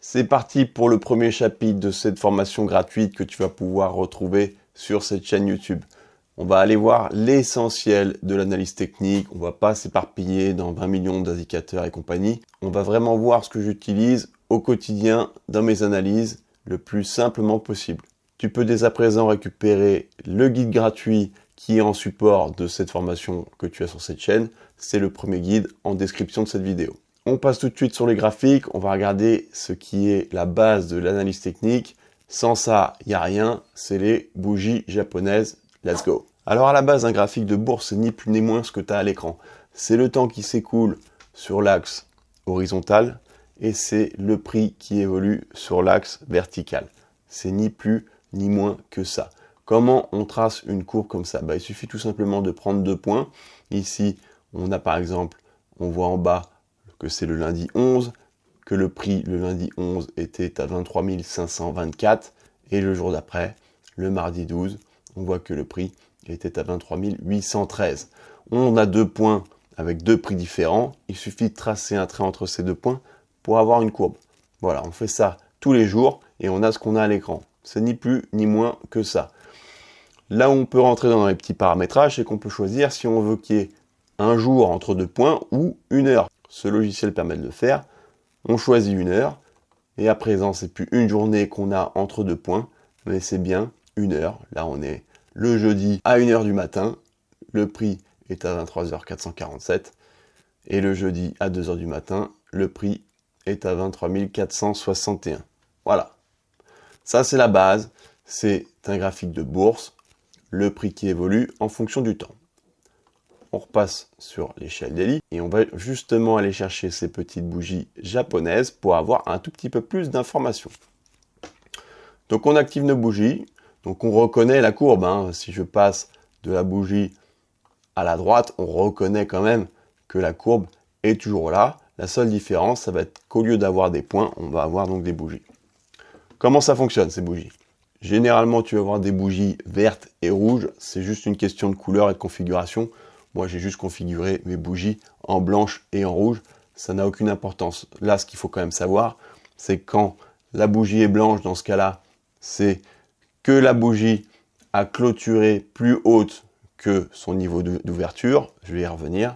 C'est parti pour le premier chapitre de cette formation gratuite que tu vas pouvoir retrouver sur cette chaîne YouTube. On va aller voir l'essentiel de l'analyse technique, on va pas s'éparpiller dans 20 millions d'indicateurs et compagnie. On va vraiment voir ce que j'utilise au quotidien dans mes analyses le plus simplement possible. Tu peux dès à présent récupérer le guide gratuit qui est en support de cette formation que tu as sur cette chaîne. C'est le premier guide en description de cette vidéo. On passe tout de suite sur les graphiques, on va regarder ce qui est la base de l'analyse technique. Sans ça, il n'y a rien, c'est les bougies japonaises. Let's go. Alors à la base, un graphique de bourse, c'est ni plus ni moins ce que tu as à l'écran. C'est le temps qui s'écoule sur l'axe horizontal et c'est le prix qui évolue sur l'axe vertical. C'est ni plus ni moins que ça. Comment on trace une courbe comme ça? Il suffit tout simplement de prendre deux points. Ici, on a par exemple, on voit en bas que c'est le lundi 11, que le prix le lundi 11 était à 23 524 et le jour d'après, le mardi 12, on voit que le prix était à 23 813. On a deux points avec deux prix différents, il suffit de tracer un trait entre ces deux points pour avoir une courbe. Voilà, on fait ça tous les jours et on a ce qu'on a à l'écran. C'est ni plus ni moins que ça. Là où on peut rentrer dans les petits paramétrages, c'est qu'on peut choisir si on veut qu'il y ait un jour entre deux points ou une heure. Ce logiciel permet de le faire. On choisit une heure. Et à présent, c'est plus une journée qu'on a entre deux points, mais c'est bien une heure. Là, on est le jeudi à 1h du matin. Le prix est à 23h447. Et le jeudi à 2h du matin, le prix est à 23 461. Voilà. Ça, c'est la base. C'est un graphique de bourse. Le prix qui évolue en fonction du temps. On repasse sur l'échelle daily et on va justement aller chercher ces petites bougies japonaises pour avoir un tout petit peu plus d'informations. Donc on active nos bougies, donc on reconnaît la courbe. Si je passe de la bougie à la droite, on reconnaît quand même que la courbe est toujours là. La seule différence, ça va être qu'au lieu d'avoir des points, on va avoir donc des bougies. Comment ça fonctionne ces bougies? Généralement, tu vas avoir des bougies vertes et rouges. C'est juste une question de couleur et de configuration. Moi, j'ai juste configuré mes bougies en blanche et en rouge. Ça n'a aucune importance. Là, ce qu'il faut quand même savoir, c'est quand la bougie est blanche, dans ce cas-là, c'est que la bougie a clôturé plus haute que son niveau d'ouverture. Je vais y revenir.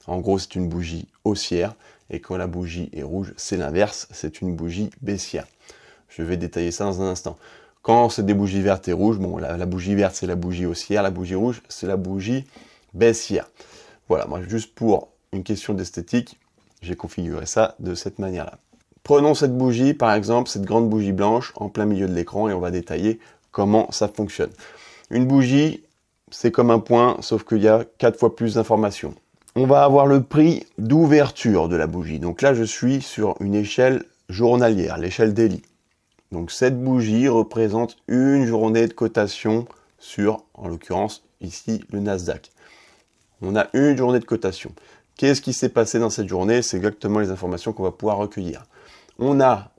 En gros, c'est une bougie haussière. Et quand la bougie est rouge, c'est l'inverse. C'est une bougie baissière. Je vais détailler ça dans un instant. Quand c'est des bougies vertes et rouges, bon, la bougie verte, c'est la bougie haussière. La bougie rouge, c'est la bougie baissière. Voilà, moi, juste pour une question d'esthétique, j'ai configuré ça de cette manière-là. Prenons cette bougie, par exemple, cette grande bougie blanche en plein milieu de l'écran et on va détailler comment ça fonctionne. Une bougie, c'est comme un point, sauf qu'il y a 4 fois plus d'informations. On va avoir le prix d'ouverture de la bougie. Donc là, je suis sur une échelle journalière, l'échelle daily. Donc cette bougie représente une journée de cotation sur, en l'occurrence, ici, le Nasdaq. On a une journée de cotation. Qu'est-ce qui s'est passé dans cette journée? C'est exactement les informations qu'on va pouvoir recueillir. On a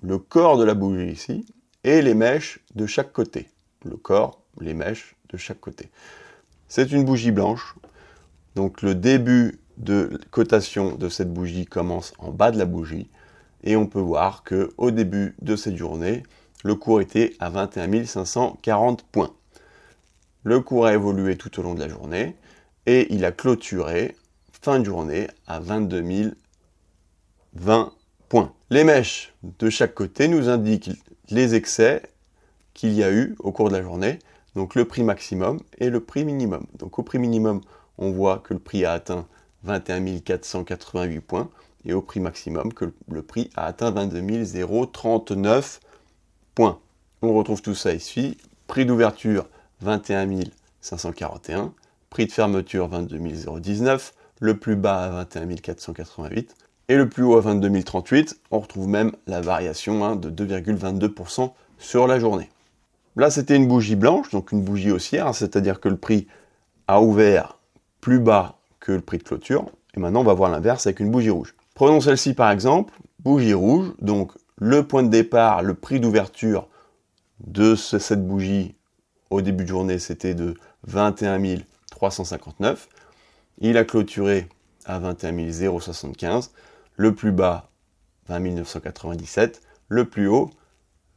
le corps de la bougie ici et les mèches de chaque côté. Le corps, les mèches de chaque côté. C'est une bougie blanche. Donc le début de cotation de cette bougie commence en bas de la bougie. Et on peut voir qu'au début de cette journée, le cours était à 21 540 points. Le cours a évolué tout au long de la journée et il a clôturé fin de journée à 22 020 points. Les mèches de chaque côté nous indiquent les excès qu'il y a eu au cours de la journée, donc le prix maximum et le prix minimum. Donc au prix minimum, on voit que le prix a atteint 21 488 points et au prix maximum que le prix a atteint 22 039 points. On retrouve tout ça ici. Prix d'ouverture 21 541, prix de fermeture 22 019, le plus bas à 21 488 et le plus haut à 22 038. On retrouve même la variation de 2,22% sur la journée. Là, c'était une bougie blanche, donc une bougie haussière, c'est-à-dire que le prix a ouvert plus bas que le prix de clôture. Et maintenant, on va voir l'inverse avec une bougie rouge. Prenons celle-ci par exemple, bougie rouge, donc le point de départ, le prix d'ouverture de cette bougie au début de journée, c'était de 21 359. Il a clôturé à 21 075, le plus bas 20 997, le plus haut,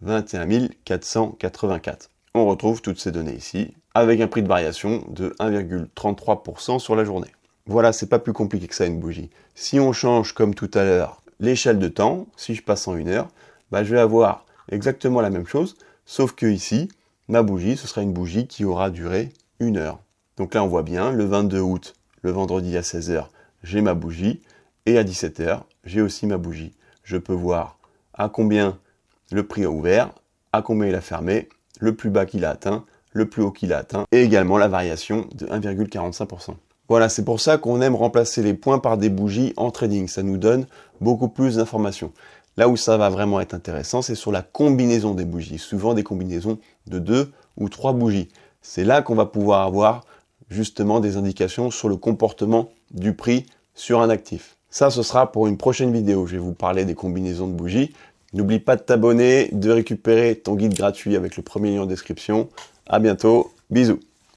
21 484. On retrouve toutes ces données ici, avec un prix de variation de 1,33% sur la journée. Voilà, c'est pas plus compliqué que ça une bougie. Si on change comme tout à l'heure l'échelle de temps, si je passe en 1 heure, je vais avoir exactement la même chose, sauf que ici, ma bougie, ce sera une bougie qui aura duré 1 heure. Donc là, on voit bien, le 22 août, le vendredi à 16h, j'ai ma bougie, et à 17h, j'ai aussi ma bougie. Je peux voir à combien le prix a ouvert, à combien il a fermé, le plus bas qu'il a atteint, le plus haut qu'il a atteint, et également la variation de 1,45%. Voilà, c'est pour ça qu'on aime remplacer les points par des bougies en trading. Ça nous donne beaucoup plus d'informations. Là où ça va vraiment être intéressant, c'est sur la combinaison des bougies. Souvent des combinaisons de 2 ou 3 bougies. C'est là qu'on va pouvoir avoir justement des indications sur le comportement du prix sur un actif. Ça, ce sera pour une prochaine vidéo. Je vais vous parler des combinaisons de bougies. N'oublie pas de t'abonner, de récupérer ton guide gratuit avec le premier lien en description. À bientôt, bisous.